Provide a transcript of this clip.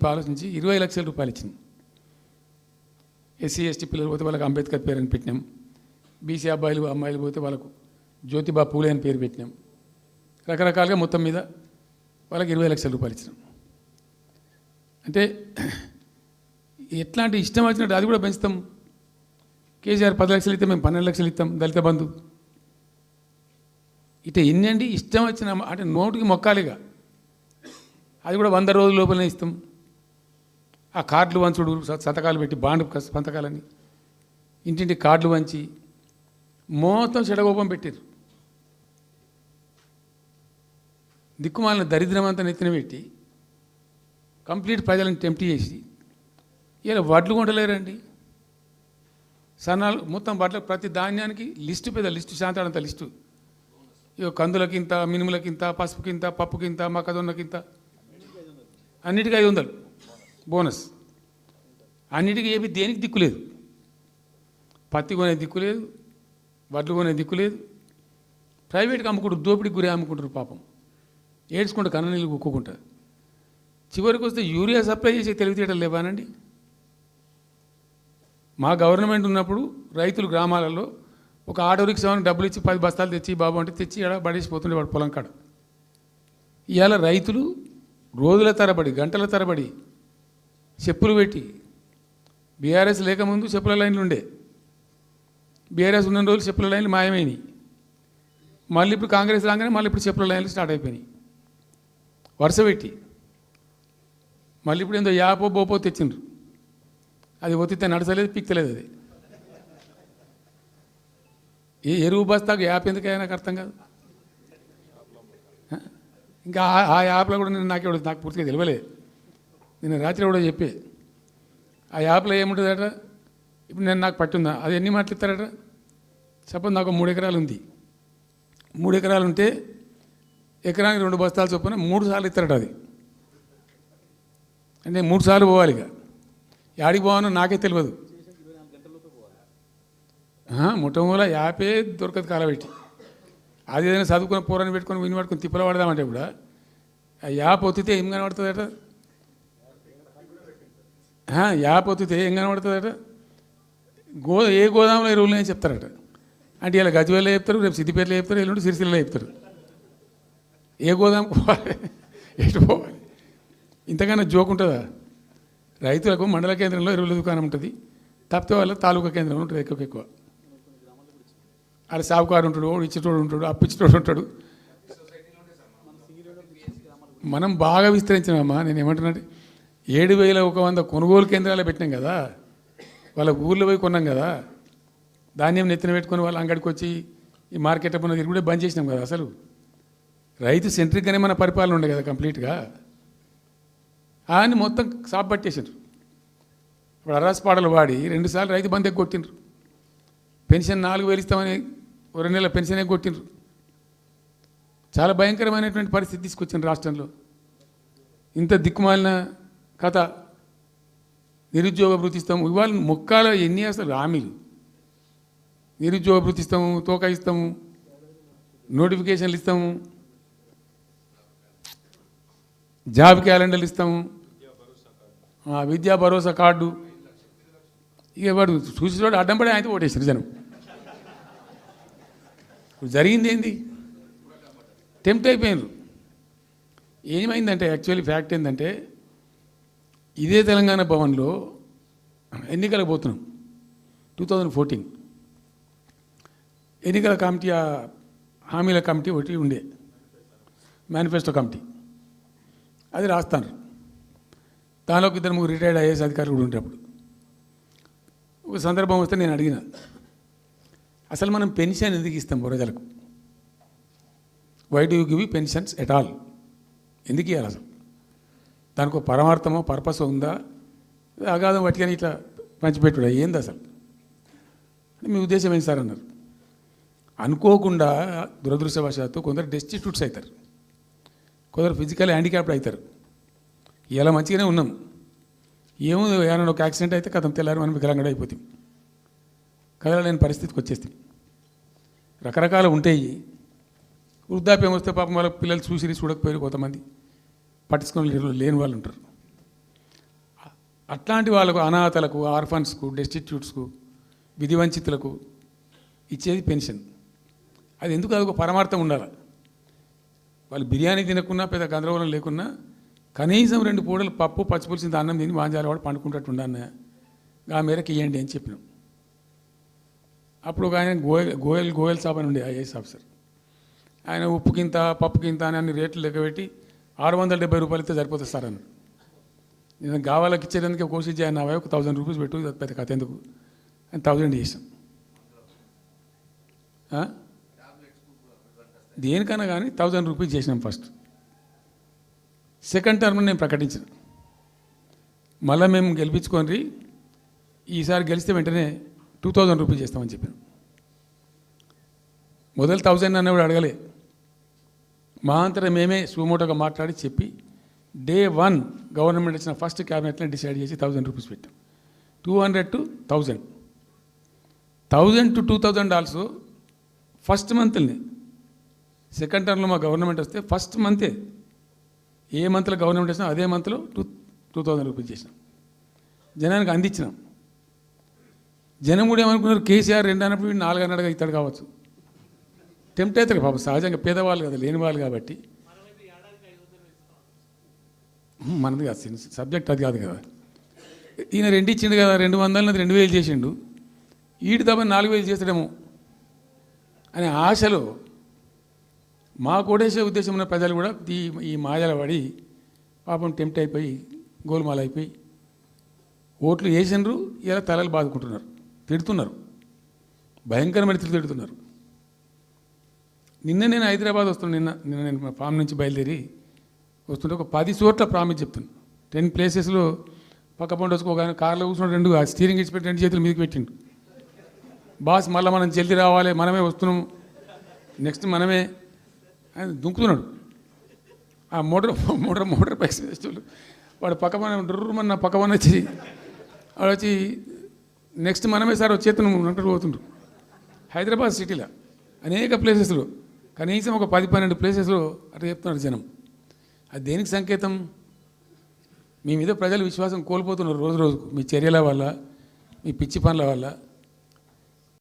చెప్పి ఆలోచించి 20 లక్షల రూపాయలు ఇచ్చినాం. ఎస్సీ ఎస్టీ పిల్లలు పోతే వాళ్ళకి అంబేద్కర్ పేరు అని పెట్టినాం. బీసీ అబ్బాయిలు అమ్మాయిలు పోతే వాళ్ళకు జ్యోతిబా పూలే అని పేరు పెట్టినాం. రకరకాలుగా మొత్తం మీద వాళ్ళకి 20 లక్షల రూపాయలు ఇచ్చినాం. అంటే ఎట్లాంటి ఇష్టం వచ్చినట్టు అది కూడా పెంచుతాం. కేసీఆర్ 10 లక్షలు ఇస్తాం, మేము 12 లక్షలు ఇస్తాం దళిత బంధు. ఇట్లా ఎన్ని అండి ఇష్టం వచ్చిన అంటే నోటికి మొక్కాలిగా. అది కూడా 100 రోజుల లోపలనే ఇస్తాం. ఆ కార్డులు వంచుడు సంతకాలు పెట్టి బాండ్ సంతకాలని ఇంటింటి కార్డులు వంచి మొత్తం చెడగోపం పెట్టారు. దిక్కుమాలిన దరిద్రం అంతా నెత్తిన పెట్టి కంప్లీట్ ప్రజలను టెంప్ట్ చేసి ఇలా వడ్లు కొంటలేరండి. సన్నాలు మొత్తం వడ్ల ప్రతి ధాన్యానికి లిస్టు పెద్ద లిస్టు శాంతాడంత లిస్టు. ఇక కందులకింత, మినుములకింత, పసుపుకింత, పప్పుకింత, మొక్కజొన్నకింత, అన్నిటికీ 500 బోనస్. అన్నిటికీ ఏమి దేనికి దిక్కు లేదు. పత్తి కొనే దిక్కు లేదు, వడ్లు కొనే దిక్కు లేదు. ప్రైవేట్గా అమ్ముకుంటారు, దోపిడికి గురి అమ్ముకుంటారు. పాపం ఏడ్చుకుంటూ కన్ననీళ్ళు కుక్కుంటారు. చివరికి వస్తే యూరియా సప్లై చేసే తెలివితేటలు లేవానండి. మా గవర్నమెంట్ ఉన్నప్పుడు రైతులు గ్రామాలలో ఒక ఆటో రిక్షాకి డబ్బులు ఇచ్చి 10 బస్తాలు తెచ్చి బాబు అంటే తెచ్చి ఇక్కడ పడేసిపోతుండే వాడు పొలం కాడ. ఇవాళ రైతులు రోజుల తరబడి గంటల తరబడి చెప్పులు పెట్టి, బీఆర్ఎస్ లేకముందు చెప్పుల లైన్లు ఉండే, బీఆర్ఎస్ ఉన్న రోజులు చెప్పుల లైన్లు మాయమైనవి. మళ్ళీ ఇప్పుడు కాంగ్రెస్ రాగానే మళ్ళీ ఇప్పుడు చెప్పుల లైన్లు స్టార్ట్ అయిపోయినాయి వరుస పెట్టి. మళ్ళీ ఇప్పుడు ఏందో యాపో బోపో తెచ్చిండ్రు. అది ఒత్తితే నడచలేదు, పిక్తలేదు. అది ఏ ఎరువు బస్తాకు యాప్ ఎందుకైనా నాకు అర్థం కాదు. ఇంకా ఆ యాప్లో కూడా నాకు పూర్తిగా తెలియలేదు. నేను రాత్రి కూడా చెప్పే ఆ యాప్లో ఏముంటుందట. ఇప్పుడు నాకు పట్టుందా, అది ఎన్ని మాటలు ఇస్తారట. సపోజ్ నాకు 3 ఎకరాలు ఉంది. 3 ఎకరాలు ఉంటే ఎకరానికి 2 బస్తాలు చొప్పున 3 సార్లు ఇస్తారట. అది అంటే 3 సార్లు పోవాలి. ఇక యాడికి పోవాలో నాకే తెలియదు. మొట్టమొదల యాపే దొరకదు కాలబెట్టి. అది ఏదైనా చదువుకుని పూరాన్ని పెట్టుకొని విని పట్టుకొని తిప్పలు పడదామంటే కూడా ఆ యాప్ ఒత్తితే ఏం కనబడుతుందట. యాప్ ఒత్తితే ఏం కనబడుతుందట. ఏ గోదాంలో ఎరువులు అని చెప్తారట. అంటే ఇలా గజ్వేల్లో చెప్తారు, రేపు సిద్దిపేటలో చెప్తారు, ఎల్లుండి సిరిసిల్లలో చెప్తారు. ఏ గోదాం పోవాలి, ఎటు పోవాలి. ఇంతకన్నా జోక్ ఉంటుందా. రైతులకు మండల కేంద్రంలో ఎరువుల దుకాణం ఉంటుంది, తప్పితే వాళ్ళ తాలూకా కేంద్రంలో ఉంటుంది ఎక్కువ. ఆడ సాగుకారు ఉంటాడు, ఇచ్చేటోడు ఉంటాడు, అప్పిచ్చేటోడు ఉంటాడు. మనం బాగా విస్తరించినామా. నేను ఏమంటున్నాను, 7,100 కొనుగోలు కేంద్రాలు పెట్టినాం కదా. వాళ్ళ ఊర్లో పోయి కొన్నాం కదా. ధాన్యం నెత్తిన పెట్టుకొని వాళ్ళ అంగడికి వచ్చి ఈ మార్కెట్ అప్పుడు తిరుగుడే బంద్ చేసినాం కదా. అసలు రైతు సెంట్రిక్గానే మన పరిపాలన ఉండే కదా కంప్లీట్గా. అని మొత్తం సాప్ పట్టేసారు. ఇప్పుడు అర్రాస్ పాటలు వాడి 2 సార్లు రైతు బంధు కొట్టిండ్రు. పెన్షన్ 4,000 ఇస్తామని 2 నెలల పెన్షన్ కొట్టిండ్రు. చాలా భయంకరమైనటువంటి పరిస్థితి తీసుకొచ్చిండ్రు రాష్ట్రంలో. ఇంత దిక్కుమాలిన కథ. నిరుద్యోగ భృతి ఇస్తాము, ఇవాళ మొక్కాల ఎన్ని అసలు హామీలు. నిరుద్యోగ భృతి ఇస్తాము, తోక ఇస్తాము, నోటిఫికేషన్లు ఇస్తాము, జాబ్ క్యాలెండర్లు ఇస్తాము, విద్యా భరోసా కార్డు. ఇక వాడు చూసేవాడు అడ్డం పడి అయితే ఓటేసారు జనం. జరిగింది ఏంది, టెంప్ట్ అయిపోయినారు. ఏమైందంటే యాక్చువల్లీ ఫ్యాక్ట్ ఏంటంటే, ఇదే తెలంగాణ భవన్లో ఎన్నికలకు పోతున్నాం 2014. ఎన్నికల కమిటీ, హామీల కమిటీ ఒకటి ఉండే, మేనిఫెస్టో కమిటీ. అది రాస్తాను. దానిలో 2-3 రిటైర్డ్ ఐఏఎస్ అధికారులు కూడా ఉండేటప్పుడు ఒక సందర్భం వస్తే నేను అడిగిన, అసలు మనం పెన్షన్ ఎందుకు ఇస్తాం ప్రజలకు? Why do you give pensions at all? ఎందుకు ఇవ్వాలి అసలు? దానికి ఒక పరమార్థమో పర్పస్ ఉందా? అగాధం పట్టుకొని ఇట్లా పంచిపెట్టుడా ఏంది అసలు? మీ ఉద్దేశం ఏంటి సార్ అన్నారు. అనుకోకుండా దురదృష్టవశాత్తు కొందరు డెస్టిట్యూట్స్ అవుతారు, కొందరు ఫిజికల్ హ్యాండిక్యాప్డ్ అవుతారు. ఇలా మంచిగానే ఉన్నాం, ఏమో ఏమైనా ఒక యాక్సిడెంట్ అయితే కథం తెల్లారి మనం వికలాంగుడు అయిపోతాం, కదలలేని పరిస్థితికి వచ్చేస్తాం. రకరకాలు ఉంటాయి. వృద్ధాప్యం వస్తే పాపం వాళ్ళ పిల్లలు చూసి చూడకపోయారు, కొంతమంది పట్టించుకొని లేని వాళ్ళు ఉంటారు. అట్లాంటి వాళ్ళకు అనాథలకు, ఆర్ఫన్స్కు, డెస్టిట్యూట్స్కు, విధివంచితులకు ఇచ్చేది పెన్షన్. అది ఎందుకు అదొక పరమార్థం ఉండాలి. వాళ్ళు బిర్యానీ తినకున్నా, పెద్ద గందరగోళం లేకున్నా కనీసం 2 పూటలు పప్పు పచ్చిపులిసిన అన్నం తిని వాంజాల వాడు పండుకుంటట్టు ఉండన్న ఆ మేరకు ఇవ్వండి అని చెప్పినాం. అప్పుడు ఒక ఆయన గోయల్ సాబ్ అని ఉండే ఐఏఎస్ ఆఫీసర్. ఆయన ఉప్పు కింత పప్పు కింత అని అన్ని రేట్లు లెక్కబెట్టి 670 రూపాయలు ఇస్తే సరిపోతుంది సార్ అని. నేను గావాలకి ఇచ్చేదానికి కోసిచ్చి ఆయన 1000 రూపీస్ పెట్టు, పెద్ద కథ ఎందుకు అని 1000 చేసాం. దేనికన్నా కానీ 1000 రూపీస్ చేసినాం ఫస్ట్. సెకండ్ టర్మ్ నేను ప్రకటించిన, మళ్ళీ మేము గెలిపించుకొని ఈసారి గెలిస్తే వెంటనే 2000 రూపీస్ చేస్తామని చెప్పాను. మొదలు 1000 అన్న కూడా అడగలే. మా అంతటా మేమే సుమోటోగా మాట్లాడి చెప్పి డే 1 గవర్నమెంట్ వచ్చిన ఫస్ట్ క్యాబినెట్లో డిసైడ్ చేసి 1000 రూపీస్ పెట్టాం. 200 to 1000, 1000 to 2000 also first మంత్ని. Second టర్మ్లో మా గవర్నమెంట్ వస్తే ఫస్ట్ మంతే, ఏ మంత్లో గవర్నమెంట్ వచ్చినా అదే మంత్లో 2000 రూపీస్ చేసినాం, జనానికి అందించినాం. జనం కూడా ఏమనుకున్నారు, కేసీఆర్ 2 అన్నప్పుడు 4 అన్నట్టుగా ఇస్తాడు కావచ్చు. టెంప్ట్ అవుతారు పాపం, సహజంగా పేదవాళ్ళు కదా, లేని వాళ్ళు కాబట్టి. మనది కాదు సబ్జెక్ట్, అది కాదు కదా. ఈయన 2 ఇచ్చిండు కదా, 200 2000 చేసిండు, ఈడు తప్ప 4000 చేస్తాడేమో అనే ఆశలో మా కోటేసే ఉద్దేశం ఉన్న ప్రజలు కూడా ఈ మాయల పడి పాపం టెంప్ట్ అయిపోయి గోల్మాల్ అయిపోయి ఓట్లు వేసినరు. ఇలా తలలు బాదుకుంటున్నారు, తిడుతున్నారు, భయంకరమైన తిడుతున్నారు. నిన్న నేను హైదరాబాద్ వస్తున్నాను, నిన్న నేను మా ఫామ్ నుంచి బయలుదేరి వస్తుంటే ఒక 10 చోట్ల ప్రామిస్ చెప్తాను. 10 ప్లేసెస్లో పక్క పంట వచ్చుకో, కార్లో కూర్చున్న 2 స్టీరింగ్ ఇచ్చిపెట్టి 2 చేతులు మీదకి పెట్టిండు. బాస్ మళ్ళీ మనం జల్దీ రావాలి, మనమే వస్తున్నాం, నెక్స్ట్ మనమే అని దుంకుతున్నాడు. ఆ మోటార్ బైక్స్ వేసేవాళ్ళు వాడు పక్కన డ్రూమన్న పక్కన వచ్చి వాడు వచ్చి నెక్స్ట్ మనమే సార్ వచ్చేతను అంటారు పోతుండ్రు. హైదరాబాద్ సిటీలో అనేక ప్లేసెస్లో కనీసం ఒక 10-12 ప్లేసెస్లో అట్లా చెప్తున్నారు జనం. అది దేనికి సంకేతం? మీ మీద ప్రజలు విశ్వాసం కోల్పోతున్నారు రోజు రోజుకు, మీ చర్యల వల్ల, మీ పిచ్చి పనుల వల్ల.